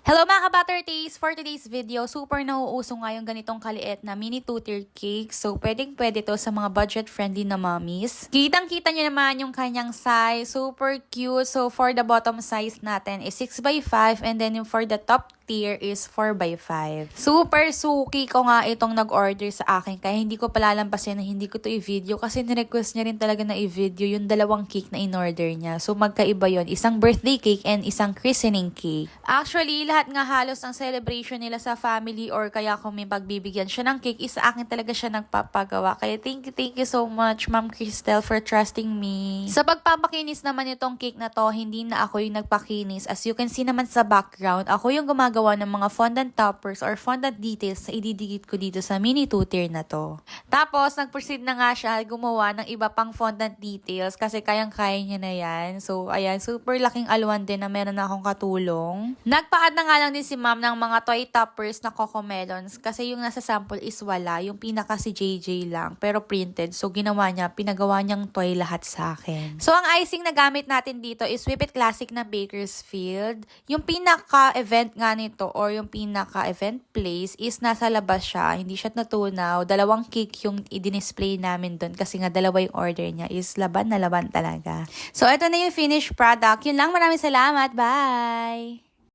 Hello mga ka-Butter Taste! For today's video, super nauuso nga yung ganitong kaliit na mini 2-tier cake. So, pwedeng-pwede to sa mga budget-friendly na mommies. Kitang-kita nyo naman yung kanyang size. Super cute. So, for the bottom size natin is 6x5 and then yung for the top tier is 4x5. Super suki ko nga itong nag-order sa akin kaya hindi ko palalampasin na hindi ko to i-video kasi nirequest niya rin talaga na i-video yung dalawang cake na in-order niya. So, magkaiba yon, isang birthday cake and isang christening cake. Actually, lahat nga halos ang celebration nila sa family or kaya kung may pagbibigyan siya ng cake, is sa akin talaga siya nagpapagawa. Kaya thank you so much, Ma'am Cristel, for trusting me. Sa pagpapakinis naman itong cake na to, hindi na ako yung nagpakinis. As you can see naman sa background, ako yung gumagawa ng mga fondant toppers or fondant details na ididikit ko dito sa mini 2-tier na to. Tapos, nag-proceed na nga siya gumawa ng iba pang fondant details kasi kayang-kaya niya na yan. So, ayan, super laking alwan din na meron na akong katulong. Nagpa-add na nga lang din si ma'am ng mga toy toppers na Coco Melons kasi yung nasa sample is wala. Yung pinaka si JJ lang, pero printed. So, ginawa niya, pinagawa niyang toy lahat sa akin. So, ang icing na gamit natin dito is Whip It Classic na Bakersfield. Yung pinaka-event nga nito or yung pinaka-event place is nasa labas siya. Hindi siya natunaw. Dalawang cake yung i-display namin doon kasi nga dalawa yung order niya is laban na laban talaga. So, ito na yung finished product. Yun lang. Maraming salamat. Bye!